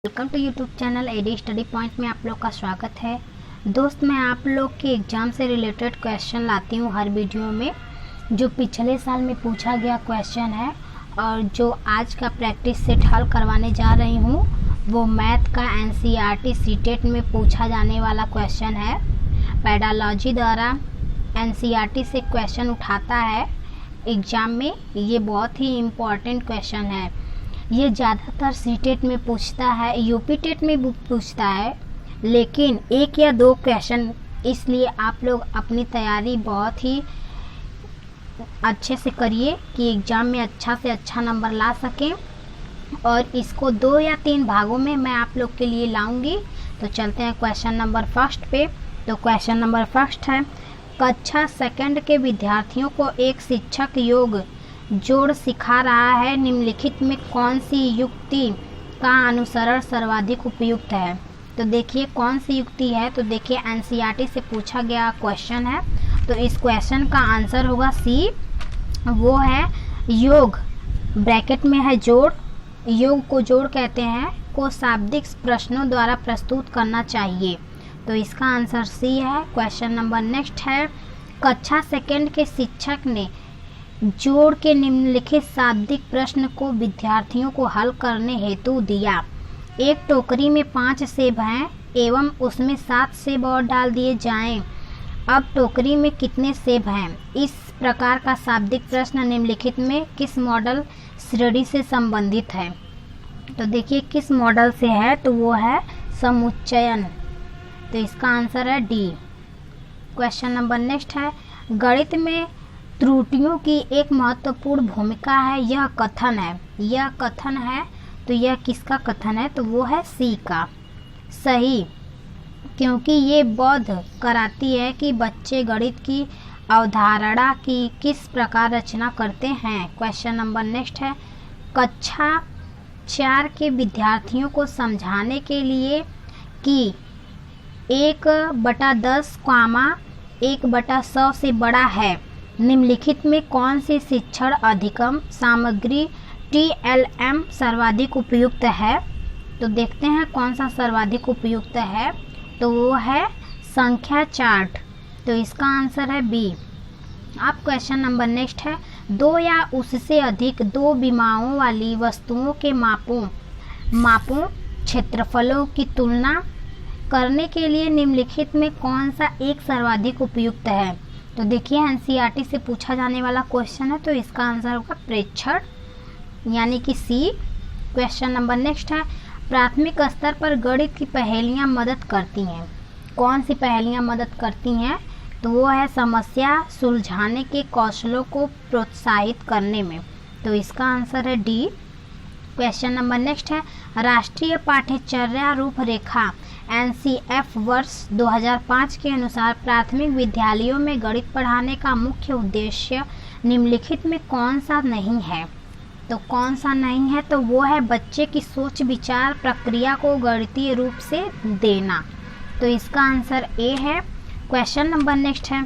Welcome to YouTube channel AD study point में आप लोग का स्वागत है। दोस्त, मैं आप लोग के एग्ज़ाम से रिलेटेड क्वेश्चन लाती हूँ हर वीडियो में। जो पिछले साल में पूछा गया क्वेश्चन है और जो आज का प्रैक्टिस सेट हल करवाने जा रही हूँ वो मैथ का एनसीईआरटी सीटेट में पूछा जाने वाला क्वेश्चन है। पेडालॉजी द्वारा एनसीईआरटी से क्वेश्चन उठाता है एग्ज़ाम में। ये बहुत ही इम्पॉर्टेंट क्वेश्चन है। ये ज़्यादातर सीटेट में पूछता है, यूपी टेट में भी पूछता है, लेकिन एक या दो क्वेश्चन। इसलिए आप लोग अपनी तैयारी बहुत ही अच्छे से करिए कि एग्ज़ाम में अच्छा से अच्छा नंबर ला सकें। और इसको 2 या 3 भागों में मैं आप लोग के लिए लाऊंगी। तो चलते हैं क्वेश्चन नंबर फर्स्ट पे। तो क्वेश्चन नंबर फर्स्ट है, कक्षा सेकंड के विद्यार्थियों को एक शिक्षक योग जोड़ सिखा रहा है। निम्नलिखित में कौन सी युक्ति का अनुसरण सर्वाधिक उपयुक्त है? तो देखिए कौन सी युक्ति है। तो देखिए एनसीईआरटी से पूछा गया क्वेश्चन है, तो इस क्वेश्चन का आंसर होगा सी। वो है योग, ब्रैकेट में है जोड़, योग को जोड़ कहते हैं, को शाब्दिक प्रश्नों द्वारा प्रस्तुत करना चाहिए। तो इसका आंसर सी है। क्वेश्चन नंबर नेक्स्ट है, कक्षा सेकंड के शिक्षक ने जोड़ के निम्नलिखित शाब्दिक प्रश्न को विद्यार्थियों को हल करने हेतु दिया। एक टोकरी में 5 सेब हैं एवं उसमें 7 सेब और डाल दिए जाएं। अब टोकरी में कितने सेब हैं? इस प्रकार का शाब्दिक प्रश्न निम्नलिखित में किस मॉडल श्रेणी से संबंधित है? तो देखिए किस मॉडल से है, तो वो है समुच्चयन। तो इसका आंसर है डी। क्वेश्चन नंबर नेक्स्ट है, गणित में त्रुटियों की एक महत्वपूर्ण भूमिका है। यह कथन है, यह कथन है, तो यह किसका कथन है? तो वो है सी का। सही, क्योंकि ये बोध कराती है कि बच्चे गणित की अवधारणा की किस प्रकार रचना करते हैं। क्वेश्चन नंबर नेक्स्ट है, कक्षा 4 के विद्यार्थियों को समझाने के लिए कि 1/10, 1/100 से बड़ा है, निम्नलिखित में कौन सी शिक्षण अधिगम सामग्री TLM सर्वाधिक उपयुक्त है? तो देखते हैं कौन सा सर्वाधिक उपयुक्त है। तो वो है संख्या चार्ट। तो इसका आंसर है बी। अब क्वेश्चन नंबर नेक्स्ट है, 2 या उससे अधिक 2 विमाओं वाली वस्तुओं के मापों क्षेत्रफलों की तुलना करने के लिए निम्नलिखित में कौन सा एक सर्वाधिक उपयुक्त है? तो देखिए एनसीईआरटी से पूछा जाने वाला क्वेश्चन है, तो इसका आंसर होगा प्रेक्षण, यानी कि सी। क्वेश्चन नंबर नेक्स्ट है, प्राथमिक स्तर पर गणित की पहेलियां मदद करती हैं। कौन सी पहेलियां मदद करती हैं? तो वो है समस्या सुलझाने के कौशलों को प्रोत्साहित करने में। तो इसका आंसर है डी। क्वेश्चन नंबर नेक्स्ट है, राष्ट्रीय पाठ्यचर्या रूपरेखा NCF वर्ष 2005 के अनुसार प्राथमिक विद्यालयों में गणित पढ़ाने का मुख्य उद्देश्य निम्नलिखित में कौन सा नहीं है? तो कौन सा नहीं है? तो वो है बच्चे की सोच विचार प्रक्रिया को गणितीय रूप से देना। तो इसका आंसर ए है। क्वेश्चन नंबर नेक्स्ट है,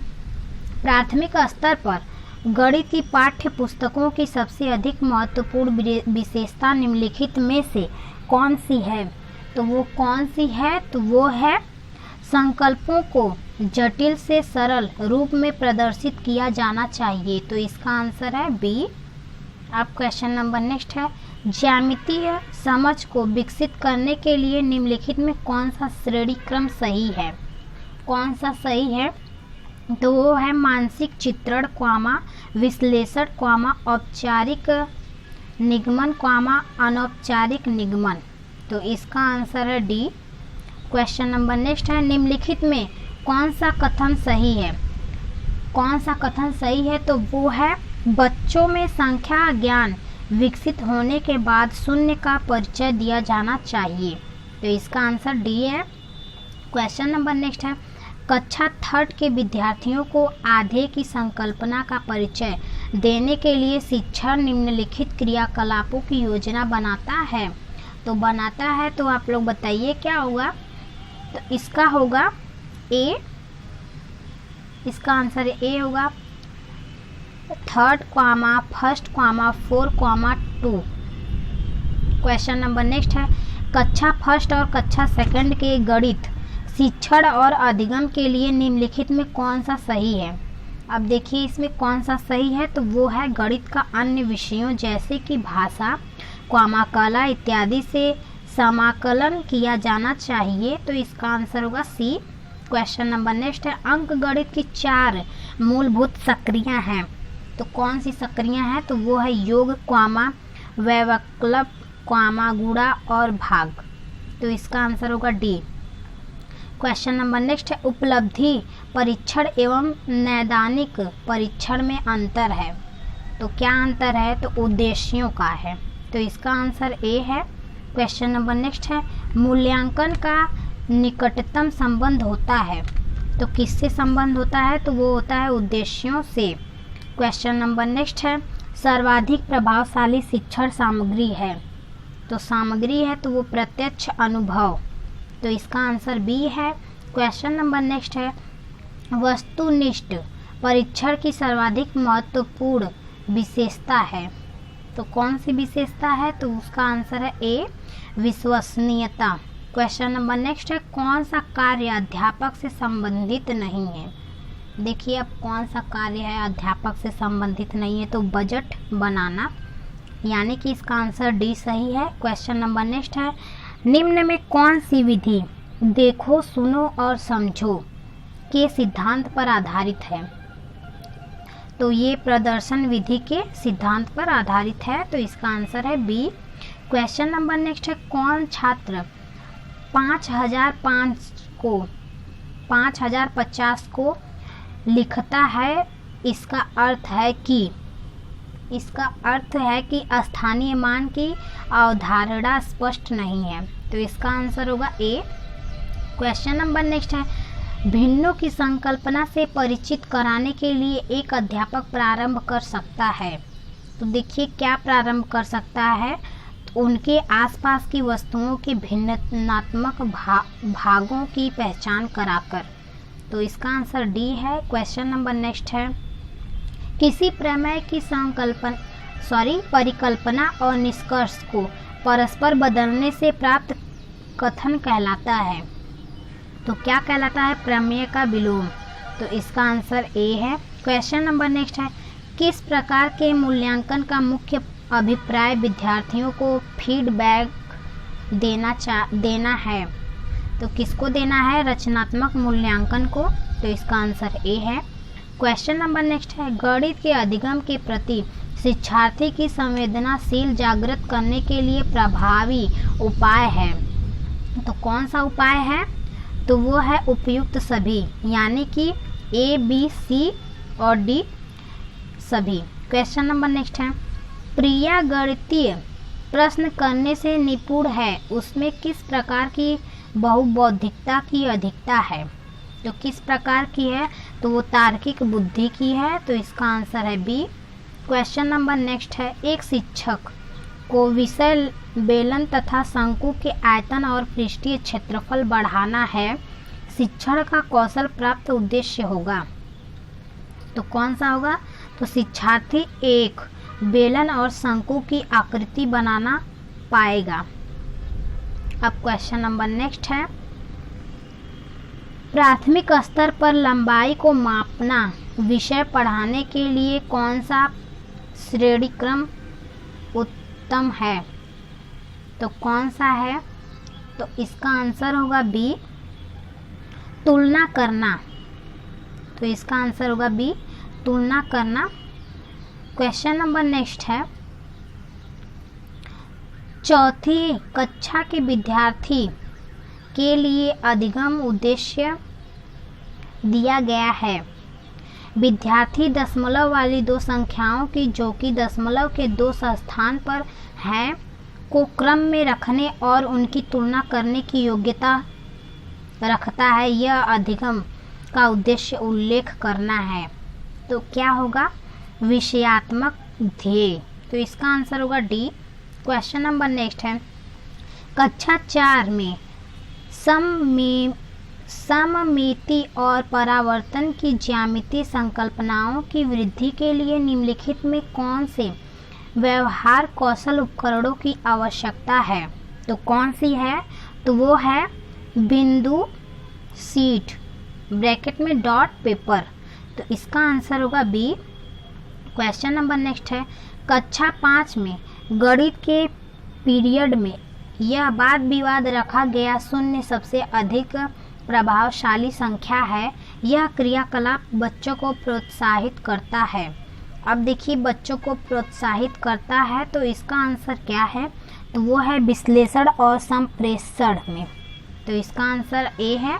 प्राथमिक स्तर पर गणित की पाठ्य पुस्तकों की सबसे अधिक महत्वपूर्ण विशेषता निम्नलिखित में से कौन सी है? तो वो कौन सी है? तो वो है संकल्पों को जटिल से सरल रूप में प्रदर्शित किया जाना चाहिए। तो इसका आंसर है बी। अब क्वेश्चन नंबर नेक्स्ट है, ज्यामितीय समझ को विकसित करने के लिए निम्नलिखित में कौन सा श्रेणी क्रम सही है? कौन सा सही है? तो वो है मानसिक चित्रण, विश्लेषण, औपचारिक निगमन, अनौपचारिक निगमन। तो इसका आंसर है डी। क्वेश्चन नंबर नेक्स्ट है, निम्नलिखित में कौन सा कथन सही है? कौन सा कथन सही है? तो वो है बच्चों में संख्या ज्ञान विकसित होने के बाद शून्य का परिचय दिया जाना चाहिए। तो इसका आंसर डी है। क्वेश्चन नंबर नेक्स्ट है, कक्षा 3 के विद्यार्थियों को आधे की संकल्पना का परिचय देने के लिए शिक्षक निम्नलिखित क्रियाकलापों की योजना बनाता है। तो बनाता है, तो आप लोग बताइए क्या होगा? तो इसका होगा ए। इसका आंसर ए होगा। 3rd, 1st, 4, 2। Question number next है, कक्षा फर्स्ट और कक्षा सेकंड के गणित शिक्षण और अधिगम के लिए निम्नलिखित में कौन सा सही है। अब देखिए इसमें कौन सा सही है, तो वो है गणित का अन्य विषयों जैसे कि भाषा, कला इत्यादि से समाकलन किया जाना चाहिए। तो इसका आंसर होगा सी। क्वेश्चन नंबर नेक्स्ट है, अंक गणित की 4 मूलभूत सक्रियां हैं। तो कौन सी सक्रियां हैं, तो वो है योग, व्यवकलप, गुणा और भाग। तो इसका आंसर होगा डी। क्वेश्चन नंबर नेक्स्ट है, उपलब्धि परीक्षण एवं नैदानिक परीक्षण में अंतर है। तो क्या अंतर है, तो उद्देश्यों का है। तो इसका आंसर ए है। क्वेश्चन नंबर नेक्स्ट है, मूल्यांकन का निकटतम संबंध होता है। तो किससे संबंध होता है, तो वो होता है उद्देश्यों से। क्वेश्चन नंबर नेक्स्ट है, सर्वाधिक प्रभावशाली शिक्षण सामग्री है। तो सामग्री है तो वो प्रत्यक्ष अनुभव। तो इसका आंसर बी है। क्वेश्चन नंबर नेक्स्ट है, वस्तुनिष्ठ परीक्षण की सर्वाधिक महत्वपूर्ण विशेषता है। तो कौन सी विशेषता है, तो उसका आंसर है ए, विश्वसनीयता। क्वेश्चन नंबर नेक्स्ट है, कौन सा कार्य अध्यापक से संबंधित नहीं है। देखिए अब कौन सा कार्य है अध्यापक से संबंधित नहीं है, तो बजट बनाना, यानी कि इसका आंसर डी सही है। क्वेश्चन नंबर नेक्स्ट है, निम्न में कौन सी विधि देखो, सुनो और समझो के सिद्धांत पर आधारित है। तो ये प्रदर्शन विधि के सिद्धांत पर आधारित है। तो इसका आंसर है बी। क्वेश्चन नंबर नेक्स्ट है, कौन छात्र 5050 को लिखता है। इसका अर्थ है कि स्थानीय मान की अवधारणा स्पष्ट नहीं है। तो इसका आंसर होगा ए। क्वेश्चन नंबर नेक्स्ट है, भिन्नों की संकल्पना से परिचित कराने के लिए एक अध्यापक प्रारंभ कर सकता है। तो देखिए क्या प्रारंभ कर सकता है, तो उनके आसपास की वस्तुओं के भिन्नात्मक भागों की पहचान कराकर। तो इसका आंसर डी है। क्वेश्चन नंबर नेक्स्ट है, किसी प्रमेय की परिकल्पना और निष्कर्ष को परस्पर बदलने से प्राप्त कथन कहलाता है। तो क्या कहलाता है, प्रमेय का विलोम। तो इसका आंसर ए है। क्वेश्चन नंबर नेक्स्ट है, किस प्रकार के मूल्यांकन का मुख्य अभिप्राय विद्यार्थियों को फीडबैक देना है। तो किसको देना है, रचनात्मक मूल्यांकन को। तो इसका आंसर ए है। क्वेश्चन नंबर नेक्स्ट है, गणित के अधिगम के प्रति शिक्षार्थी की संवेदनाशील जागृत करने के लिए प्रभावी उपाय है। तो कौन सा उपाय है, तो वो है उपयुक्त सभी, यानी कि ए, बी, सी और डी सभी। क्वेश्चन नंबर नेक्स्ट है, प्रिया गणितीय प्रश्न करने से निपुण है, उसमें किस प्रकार की बहुबौद्धिकता की अधिकता है। तो किस प्रकार की है, तो वो तार्किक बुद्धि की है। तो इसका आंसर है बी। क्वेश्चन नंबर नेक्स्ट है, एक शिक्षक को विषय बेलन तथा शंकु के आयतन और पृष्ठीय क्षेत्रफल बढ़ाना है, शिक्षण का कौशल प्राप्त उद्देश्य होगा। तो कौन सा होगा, तो शिक्षार्थी एक बेलन और शंकु की आकृति बनाना पाएगा। अब क्वेश्चन नंबर नेक्स्ट है, प्राथमिक स्तर पर लंबाई को मापना विषय पढ़ाने के लिए कौन सा श्रेणीक्रम उत्तम है। तो कौन सा है, तो इसका आंसर होगा बी, तुलना करना। तो इसका आंसर होगा बी, तुलना करना। क्वेश्चन नंबर नेक्स्ट है, चौथी कक्षा के विद्यार्थी के लिए अधिगम उद्देश्य दिया गया है। विद्यार्थी दशमलव वाली दो संख्याओं की जो कि दशमलव के दो स्थान पर हैं को क्रम में रखने और उनकी तुलना करने की योग्यता रखता है। यह अधिगम का उद्देश्य उल्लेख करना है। तो क्या होगा, विषयात्मक ध्येय। तो इसका आंसर होगा डी। क्वेश्चन नंबर नेक्स्ट है, कक्षा 4 में सममिति और परावर्तन की ज्यामितीय संकल्पनाओं की वृद्धि के लिए निम्नलिखित में कौन से व्यवहार कौशल उपकरणों की आवश्यकता है। तो कौन सी है? तो वो है बिंदु शीट ब्रैकेट में डॉट पेपर। तो इसका आंसर होगा बी। क्वेश्चन नंबर नेक्स्ट है, कक्षा 5 में गणित के पीरियड में यह वाद विवाद रखा गया शून्य सबसे अधिक प्रभावशाली संख्या है। यह क्रियाकलाप बच्चों को प्रोत्साहित करता है। अब देखिए, बच्चों को प्रोत्साहित करता है तो इसका आंसर क्या है? तो वो है विश्लेषण और संप्रेषण में। तो इसका आंसर ए है।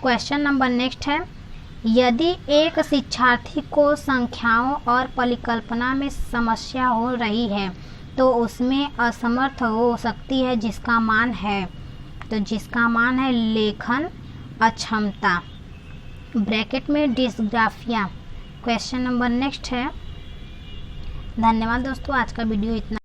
क्वेश्चन नंबर नेक्स्ट है, यदि एक शिक्षार्थी को संख्याओं और परिकल्पना में समस्या हो रही है तो उसमें असमर्थ हो सकती है जिसका मान है, तो जिसका मान है लेखन अक्षमता ब्रैकेट में डिस्ग्राफिया। क्वेश्चन नंबर नेक्स्ट है। धन्यवाद दोस्तों, आज का वीडियो इतना